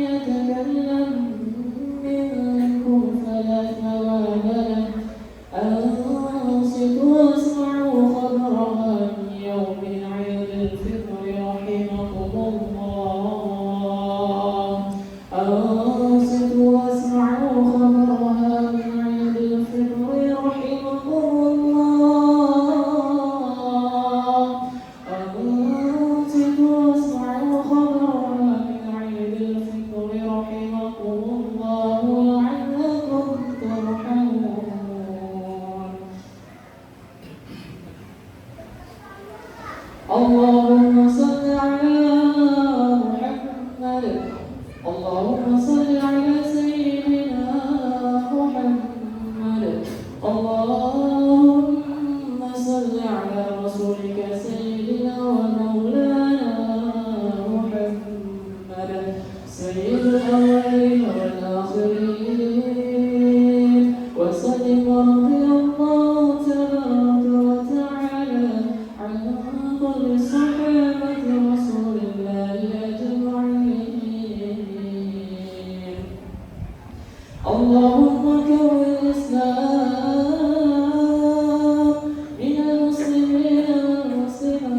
يتكلم منكم فلا ثواب له أنصتوا واسمعوا خبرها من يوم عيد الفطر رحمكم الله أنصتوا واسمعوا خبرها من عيد الفطر رحمكم الله أنصتوا واسمعوا خبرها من عيد الفطر رحمكم الله لعلكم ترحمون اللهم صل على محمد اللهم صل على سيدنا محمد اللهم صل على رسولك سيدنا ومولانا محمد سيد الأولين والآخرين وسلم ورضي الله تبارك وتعالى عن كل صحابة رسول الله أجمعين اللهم كون الإسلام من المسلمين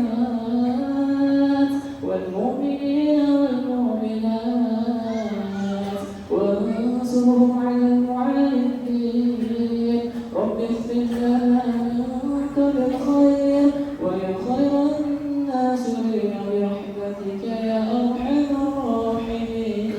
والمسلمات والمؤمنين والمؤمنات وانصرهم على المعاندين رب اغفر لنا أنت بالخير ويا خير الناصرين برحمتك يا أرحم الراحمين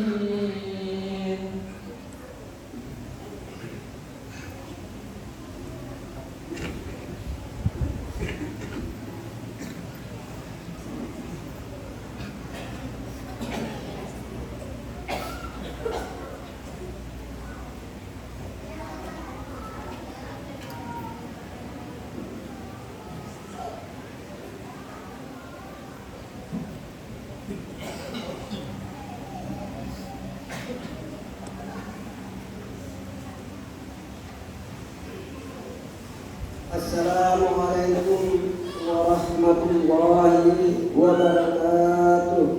Assalamualaikum warahmatullahi wabarakatuh.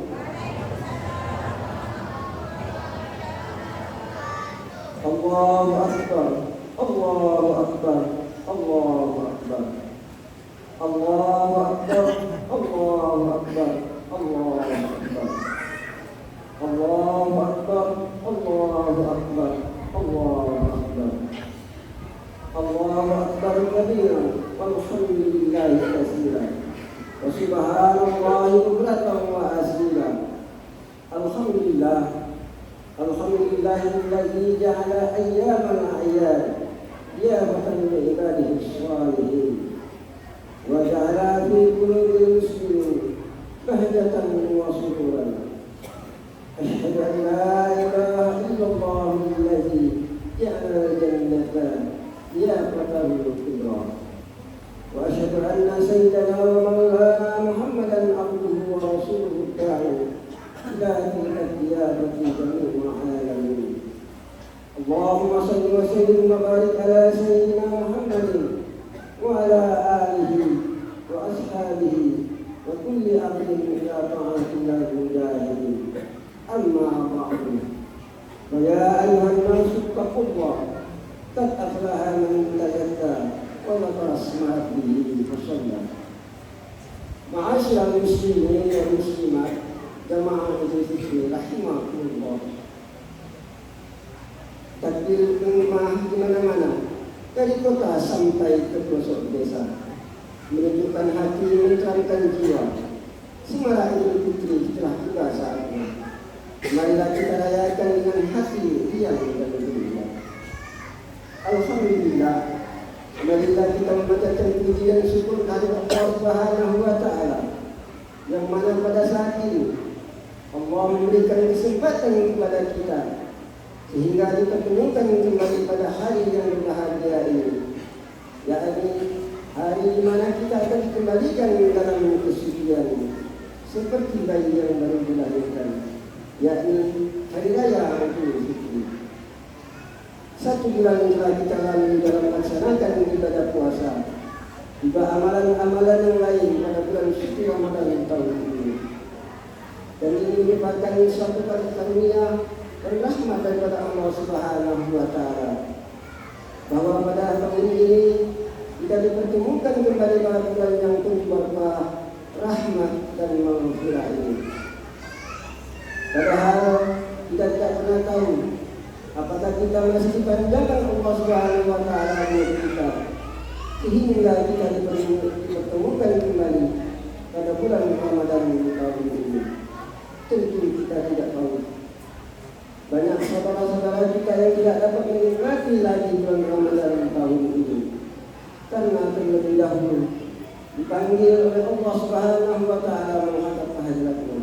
Allahu Akbar, Allahu Akbar, Allahu Akbar, Allahu Akbar, Allahu Akbar, Allahu Akbar, Allahu Akbar, Allahu Akbar, Allahu Akbar. Allahu Akbar kabiran walhamdulillahi katsiran wa subhanallahi bukratan wa asila. Alhamdulillah alhamdulillahilladzi ja'ala ayyamal a'yad qiyamatan li ibadihi shalihin wa ja'ala fi qulubil muslimin bahjatan wa sururan. Asyhadu an la ilaha illallah alladzi ja'ala jannatan يا فتاه الكبرى وأشهد أن سيدنا ومولانا محمدا عبده ورسوله الداعي إلى تلك الديانة جميع العالمين. اللهم صل وسلم وبارك على سيدنا محمد وعلى آله وأصحابه وكل أمر إلى طاعة الله المجاهدين. أما بعد فيا أيها الناس اتقوا الله قد أفلح من تزكى وذكر اسم ربه فصلى. معاشر المسلمين والمسلمات جماعة الفكر رحمكم الله. Takbir ummah di mana-mana dari kota sampai ke pelosok desa menunjukkan hati, mencarikan jiwa. Semarak Idul Fitri telah tiba saatnya. Marilah kita rayakan dengan hati riang dan gembira. Alhamdulillah, marilah kita membacakan puji dan syukur kehadirat Allah Subhanahu wa Ta'ala, yang mana pada saat ini Allah memberikan kesempatan kepada kita sehingga kita temukan kembali pada hari yang berbahagia ini, yakni hari di mana kita akan dikembalikan dalam kesucian seperti bayi yang baru dilahirkan, yakni hari raya Idul Fitri. 1 bulan telah kita lalui dalam melaksanakan ibadah puasa, juga amalan-amalan yang lain pada bulan suci Ramadan tahun ini. Dan ini merupakan suatu karunia dan rahmat daripada Allah Subhanahu wa Ta'ala, bahwa pada tahun ini kita dipertemukan kembali pada bulan yang penuh berkah, rahmat dan maghfirah ini. Padahal kita tidak pernah tahu apakah kita masih dipanjangkan Allah Subhanahu wa Ta'ala buat kita sehingga kita dipertemukan kembali pada bulan Ramadan tahun ini. Tentu kita tidak tahu. Banyak saudara-saudara kita yang tidak dapat menikmati lagi bulan Ramadan tahun ini karena terlebih dahulu dipanggil oleh Allah Subhanahu wa Ta'ala menghadap kehadiratnya.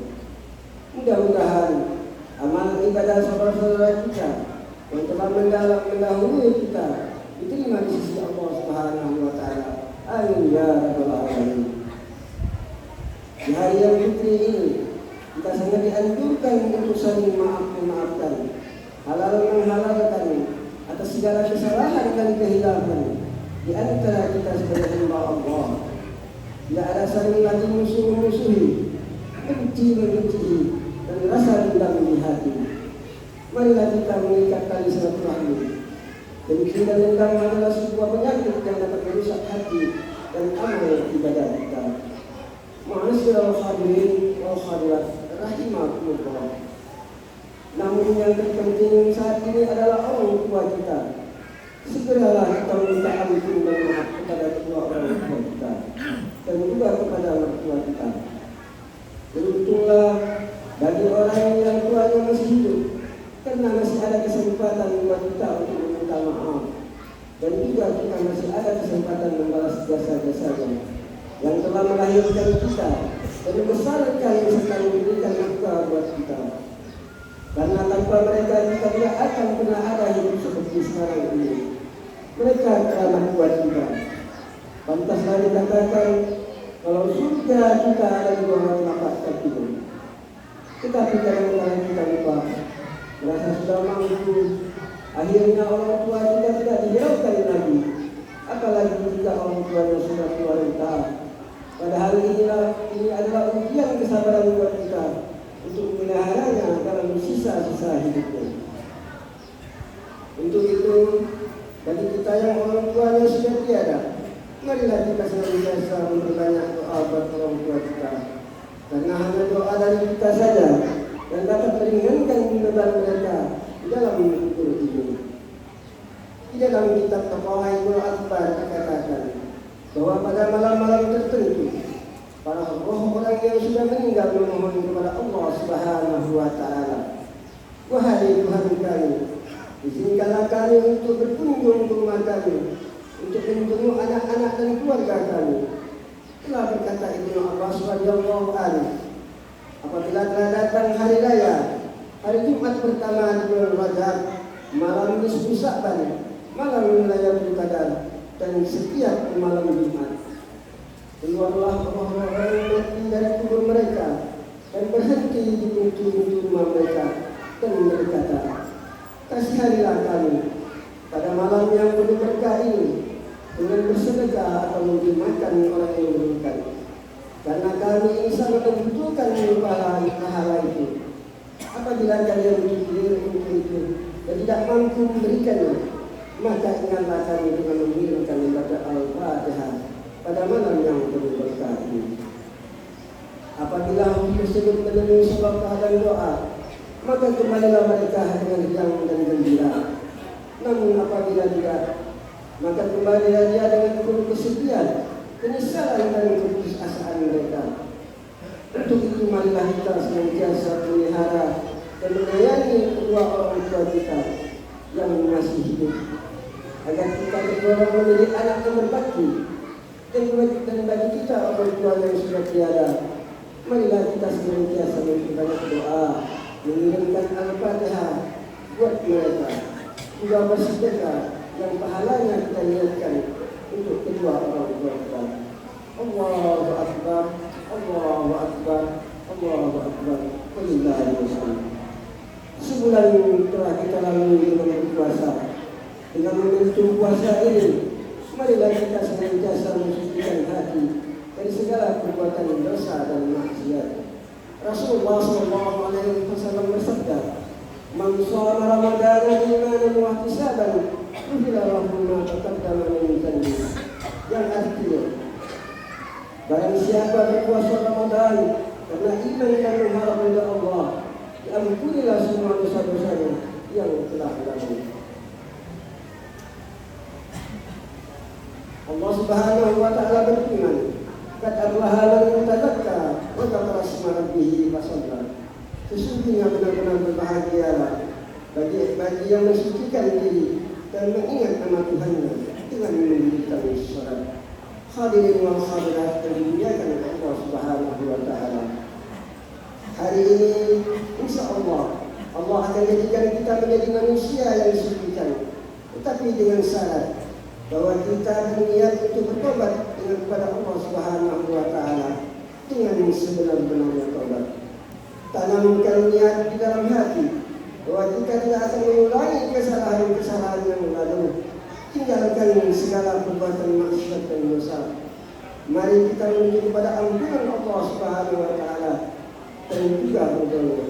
Mudah-mudahan amal ibadah saudara-saudara kita yang telah mendahului kita diterima di sisi Allah Subhanahu wa Ta'ala. Amin ya rabbal alamin. Di hari yang fitri ini kita sangat dianjurkan untuk saling memaafkan, halal menghalalkan atas segala kesalahan dan kehilafan di antara kita sebagai hamba Allah. Tidak ada saling lagi musuh-musuhi, benci-benci dan rasa dendam di hati. Marilah kita mengikat tali silaturahmi. Benci dan dendam adalah sebuah penyakit yang dapat merusak hati dan amal ibadah kita. Ma'asyiral hadirin wal hadirat rahimakumullah. Namun yang terpenting saat ini adalah orang tua kita. Segeralah kita minta ampun dan maaf kepada kedua orang tua kita dan juga kepada orang tua kita. Beruntunglah bagi orang yang tuanya masih hidup, karena masih ada kesempatan buat kita untuk meminta maaf, dan juga kita masih ada kesempatan membalas jasa-jasanya yang telah melahirkan kita dan membesarkan serta memberikan nafkah buat kita. Karena tanpa mereka kita tidak akan pernah ada hidup seperti sekarang ini. Mereka keramat buat kita. Pantaslah dikatakan kalau surga kita ada di bawah telapak kakinya. Tetapi kadang-kadang kita lupa, merasa sudah mampu, akhirnya orang tua kita tidak dihiraukan lagi. Apalagi jika orang tuanya sudah tua renta. Padahal ini adalah ujian kesabaran buat kita untuk memeliharanya dalam sisa-sisa hidupnya. Untuk itu, bagi kita yang orang tuanya sudah tiada, marilah kita senantiasa memperbanyak doa buat orang tua kita. Karena hanya doa dari kita saja yang dapat meringankan beban mereka di dalam kubur ini. Di dalam kitab Taqwaul Akbar dikatakan bahwa pada malam-malam tertentu para roh orang yang sudah meninggal memohon kepada Allah Subhanahu wa Ta'ala, wahai Tuhan kami, izinkanlah kami untuk berkunjung ke rumah kami, untuk menjenguk anak-anak dan keluarga kami. Telah berkata Ibnu Abbas radhiyallahu anhu, apabila telah datang hari raya, hari Jumat pertama di bulan Rajab, malam nisfu Sya'ban, malam Lailatul Qadar, dan setiap malam Jumat, keluarlah roh-roh yang mati dari kubur mereka dan berhenti di pintu rumah mereka dan berkata, kasihanilah kami pada malam yang penuh berkah ini dengan bersedekah atau memberi makan orang yang membutuhkan, karena kami ini sangat membutuhkan pahala itu. Apabila kalian berpikir untuk itu dan tidak mampu memberikannya, maka ingatlah kami dengan mengirimkan ibadah Al-Fatihah pada malam yang penuh berkah ini. Apabila hal tersebut memenuhi sebab dan doa, maka kembalilah mereka dengan riang dan gembira. Namun apabila tidak, maka kembalilah dia dengan penuh kesedihan, penyesalan dan keputusasaan mereka. Untuk itu marilah kita senantiasa melihara dan menyayangi kedua orang tua kita yang masih hidup, agar kita terdorong menjadi anak yang berbakti. Dan bagi kita orang tua yang sudah tiada, marilah kita senantiasa memperbanyak doa, mengirimkan Al-Fatihah buat mereka, juga bersedekah yang pahalanya kita niatkan untuk kedua orang tua kita. Allahu Akbar, Allahu Akbar, Allahu Akbar. Wallahul Sebulan telah kita lalui dengan berpuasa. Dengan momentum puasa ini, marilah kita senantiasa mensucikan hati dari segala perbuatan dosa dan maksiat, Rasulullah SAW bersabda, "Man shoma Ramadana imanan wa ihtisaban, ghufira lahu ma taqaddama min dhanbi." Yang artinya, barang siapa berpuasa Ramadan karena iman dan mengharap ridha Allah, diampunilah semua dosa-dosanya yang telah lalu. Allah Subhanahu wa taala berfirman, "Qad aflaha man tazakka wa dzakara isma rabbih fasalla." Sesungguhnya benar-benar berbahagialah bagi yang mensucikan diri dan mengingat nama Tuhannya dengan mendirikan salat. Hadirin wal hadirat yang dimuliakan oleh Allah Subhanahu wa taala. Hari ini insya Allah akan jadikan kita menjadi manusia yang disucikan, tetapi dengan syarat bahwa kita berniat untuk bertobat dengan kepada Allah Subhanahu wa taala dengan sebenar-benarnya tobat. Tanamkan niat di dalam hati bahwa kita tidak akan mengulangi kesalahan-kesalahan yang lalu. Tinggalkan segala perbuatan maksiat dan dosa. Mari kita menuju kepada ampunan Allah Subhanahu wa taala dan juga berdoa.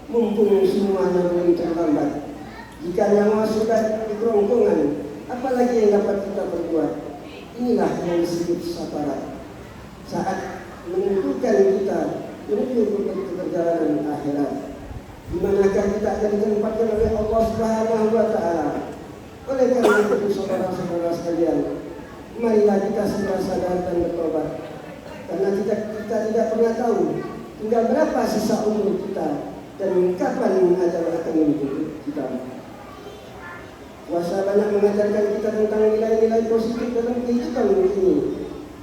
Mumpung semuanya belum terlambat. Jika nyawa sudah di kerongkongan, apalagi yang dapat kita perbuat? Inilah yang disebut sabarat. Saat menentukan kita menuju ke perjalanan akhirat, di manakah kita akan ditempatkan oleh Allah Subhanahu wa taala. Oleh karena itu saudara-saudara sekalian, marilah kita segera sadar dan bertobat. Karena kita tidak pernah tahu tinggal berapa sisa umur kita dan kapan ajal akan menjemput kita. Puasa banyak mengajarkan kita tentang nilai-nilai positif dalam kehidupan ini.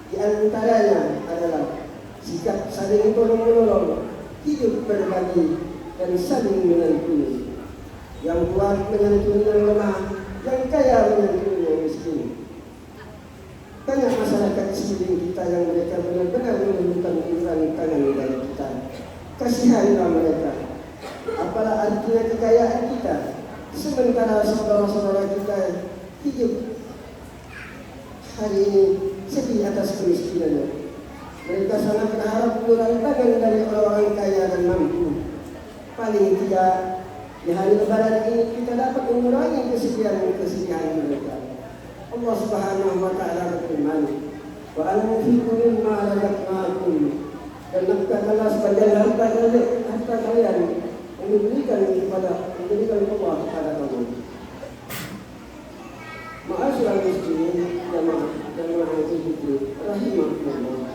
Di antaranya adalah sikap saling tolong-menolong, hidup berbagi, dan saling menyantuni. Yang kuat menyantuni yang lemah, yang kaya menyantuni yang miskin. Banyak masyarakat di sekeliling kita yang mereka benar-benar memerlukan uluran tangan dari kita. Kasihanlah mereka. Apalah artinya kekayaan kita, sementara saudara-saudara kita hidup hari ini sedih atas kemiskinannya. Mereka sangat berharap uluran tangan dari orang-orang kaya dan mampu. Paling tidak di hari Lebaran ini kita dapat mengurangi kesedihan mereka. Allah Subhanahu wa taala berfirman, "Wa anfiqu mimma razaqnakum." Dan nafkahkanlah sebagian harta kalian yang diberikan Allah kepada kamu. Ma'asyiral muslimin jamaah itu rahimahullah.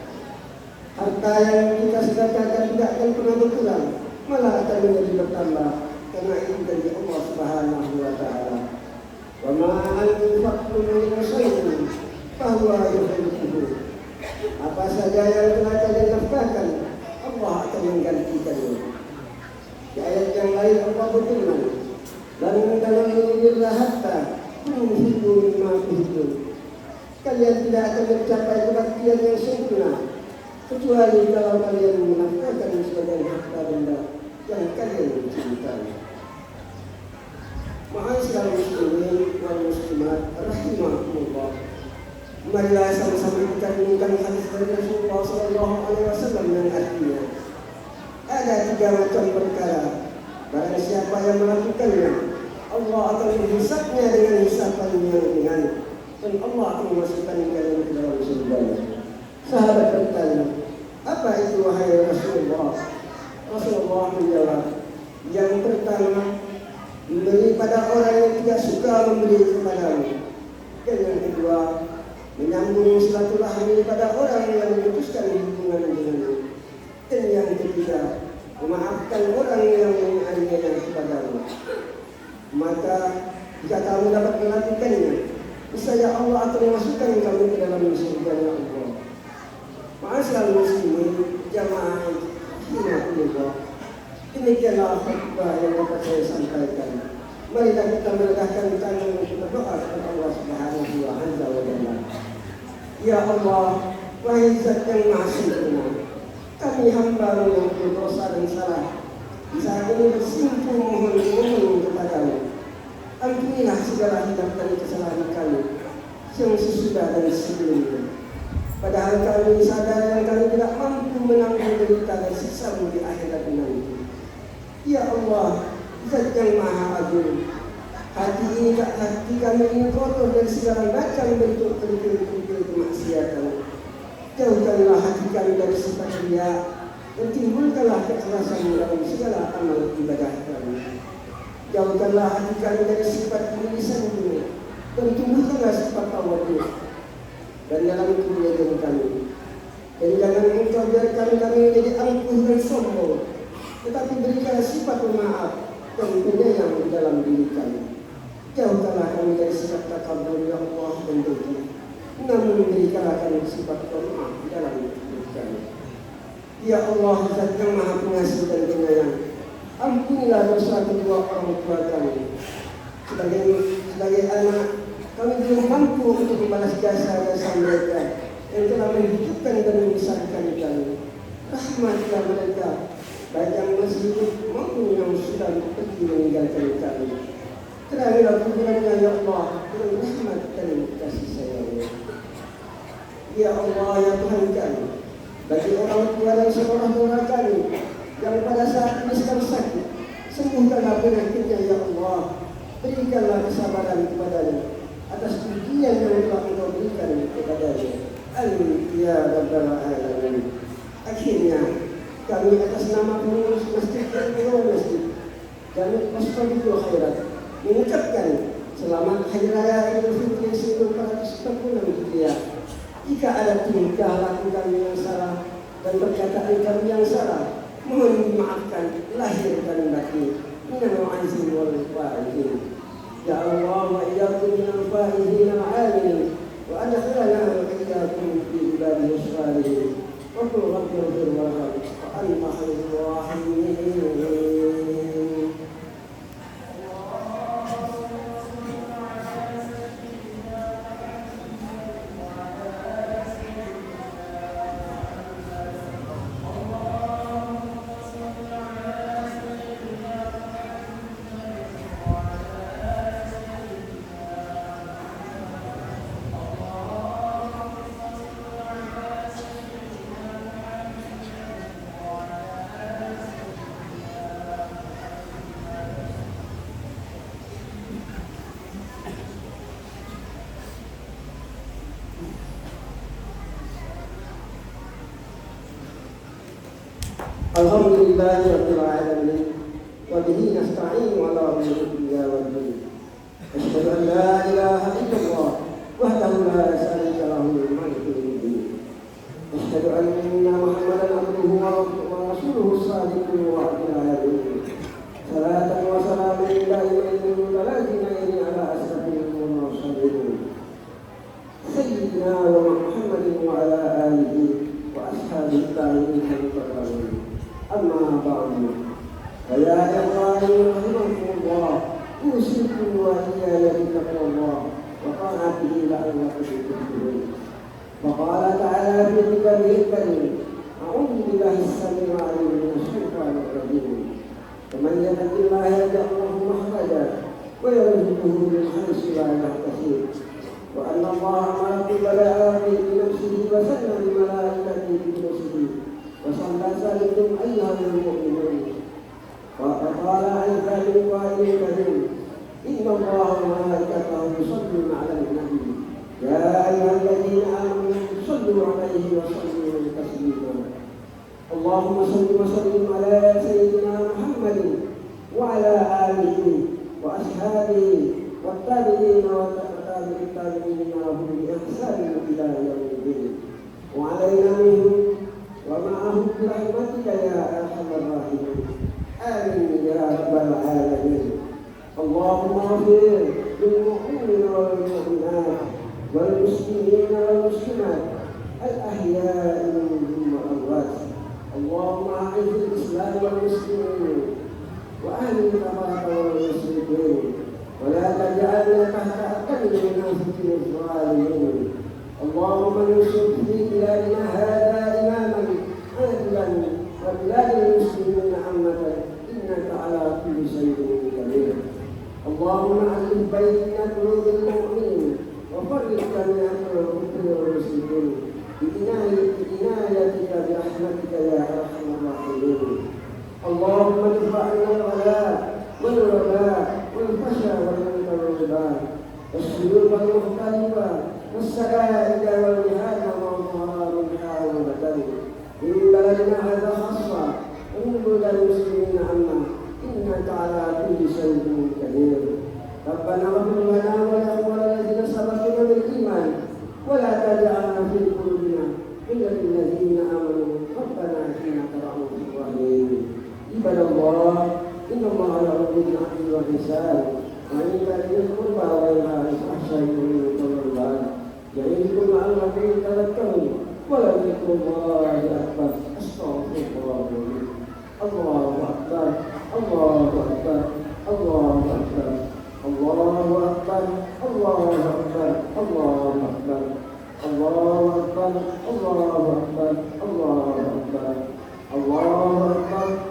Harta yang kita sedekahkan tidak akan pernah berkurang, malah akan menjadi bertambah. Karena itu dari Allah Subhanahu wa taala. Wa ma anfaqtum min shay'in fa huwa yukhlifuhu. Apa saja yang telah kalian nafkahkan, Allah akan menggantikannya. Di ayat yang lain Allah berfirman, "Lan tanalul hatta tunfiqu mimma tuhibbun." Kalian tidak akan mencapai kebaktian yang sempurna kecuali kalau kalian menafkahkan sebagian harta benda yang kalian cintai. Ma'asyiral muslimin wal muslimat rahimahumullah. Marilah sama-sama kita renungkan hadis dari Rasulullah SAW yang artinya ada 3 macam perkara. Barang siapa yang melakukannya, Allah akan menghisapnya dengan hisapan yang ringan dan Allah akan memasukkan kalian ke dalam surga. Sahabat bertanya, "Apa itu wahai Rasulullah?" Rasulullah menjawab, "Yang pertama, memberi pada orang yang tidak suka memberi kepadamu. Dan yang kedua, menyambung silaturahmi pada orang yang memutuskan hubungan denganmu. Dan yang ketiga, memaafkan orang yang menganiaya kepadamu. Maka jika kamu dapat melakukannya, niscaya Allah akan memasukkan kamu ke dalam surga Allah." Ma'asyiral muslimin jamaah rahimahullah. Demikianlah khutbah yang dapat saya sampaikan. Marilah kita meledahkan tangan untuk berdoa kepada Allah Subhanahu wa taala. Ya Allah, wahai Zat yang Maha Sempurna, kami hamba yang berdosa dan salah. Saat ini bersimpuh mohon kepadamu. Ampunilah segala hilaf dan kesalahan kami yang sesudah dan sebelumnya. Padahal kami sadar yang kami tidak mampu menanggung derita dan siksa di akhirat Allah, Zat yang Maha Agung. Hati kami ini kotor dari segala macam bentuk kerikil-kerikil kemaksiatan. Jauhkanlah hati kami dari sifat riya dan timbulkanlah keikhlasan dalam segala amal ibadah kami. Jauhkanlah hati kami dari sifat lisan dunia dan tumbuhkanlah sifat tawadhu dan dalam kebudayaan kami. Dan jangan engkau biarkan kami menjadi angkuh dan sombong, tetapi berikanlah sifat pemaaf dan penyayang di dalam diri kami. Jauhkanlah kami dari sifat takabur ya Allah dan dosa, namun berikanlah kami sifat pemaaf di dalam diri kami. Ya Allah, Zat yang Maha Pengasih dan Penyayang, ampunilah dosa kedua orang tua kami. Sebagai anak, kami belum mampu untuk membalas jasa-jasa mereka yang telah menghidupkan dan membesarkan kami. Rahmatilah mereka, baik yang masih hidup maupun yang sudah pergi meninggalkan kami. Terangilah kuburannya ya Allah dengan rahmat dan kasih sayang. Ya Allah, ya Tuhan kami, bagi orang tua dan saudara-saudara kami yang pada saat ini sedang sakit, sembuhkanlah penyakitnya ya Allah. Berikanlah kesabaran kepadanya atas ujian yang telah Engkau berikan kepadanya. Amin ya Rabbal Alamin. Akhirnya kami atas nama pengurus masjid dan pengurus masjid dan Masjidul Khairat mengucapkan selamat Hari Raya Idul Fitri 1446 Hijriah. Jika ada tingkah laku kami yang salah dan perkataan kami yang salah, mohon dimaafkan lahir dan batin. Minal aizin wal faizin. Ya Allah, wa iyyakum minal faizin al-amin wa adkhilna wa iyyakum fi ibadihi as-salihin. Wa qul rabbi ighfir warham wa anta khairur rahimin. Alhamdulillahi rabbil alamin wa bihi nasta'inu ala umuri dunya wad din. Asyhadu an la ilaha illallah wahdahu la syarika lahu malikul mulk. Asyhadu anna Muhammadan abduhu wa rasuluhu shadiqul wa'dil alamin. Salatan wa salamun ala asrafil mursalin sayyidina wa Muhammadin wa ala alihi wa ashabihi tabi'in. أما بعد فيا إخواني رحمكم الله أوصيكم وإياي بتقوى الله وطاعته لعلكم تفلحون. فقال تعالى في كتابه الكريم: أعوذ بالله السميع العليم من الشيطان الرجيم. ومن يتق الله يجعل له مخرجا ويرزقه من حيث لا يحتسب. وأن الله أمركم بالعافية بنفسه وسلم بملائكته بنفسه وصلى سالكم أيها المؤمنون. وقال عيسى للقائل الكريم: إن الله وملائكته يصلون على النبي يا أيها الذين آمنوا صلوا عليه وسلموا تسليما. اللهم صل وسلم على سيدنا محمد وعلى آله وأصحابه والتابعين والتابعين التابعين لهم بإحسان إلى يوم الدين وعلينا منهم ومعهم برحمتك يا أرحم الراحمين. آمين يا رب العالمين. اللهم اغفر للمؤمنين والمؤمنات والمسلمين والمسلمات الأحياء منهم والأموات. اللهم أعز الإسلام والمسلمين وأهل الكفرة والمشركين ولا تجعلنا تحت أقدام المنافقين الظالمين. اللهم انصر في بلادنا هذا إماما عادلا وبلاد المسلمين عامة إنك على كل شيء قدير. اللهم ألف بين قلوب المؤمنين وفرج جميع المسلمين بعنايتك برحمتك يا أرحم الراحمين. اللهم ادفع عنا البلاء والجبال والسلوك المختلفة والسجائر والجهاد والظهار والجهاد والبدن في بلدنا هذا خاصة ومن بلدان المسلمين عامة إنك على كل شيء قدير. ربنا اغفر لنا ولإخواننا الذين سبقونا بالإيمان ولا تجعلنا في قلوبنا غلا للذين آمنوا ربنا إنك رؤوف رحيم. عباد الله إن الله يأمر بالعدل والإحسان وإيتاء ذي القربى وينهى عن الفحشاء والمنكر يعظكم لعلكم تذكرون ولذكر الله أكبر. أستغفر الله. الله أكبر الله أكبر الله أكبر الله أكبر الله أكبر الله أكبر الله أكبر الله أكبر الله أكبر الله أكبر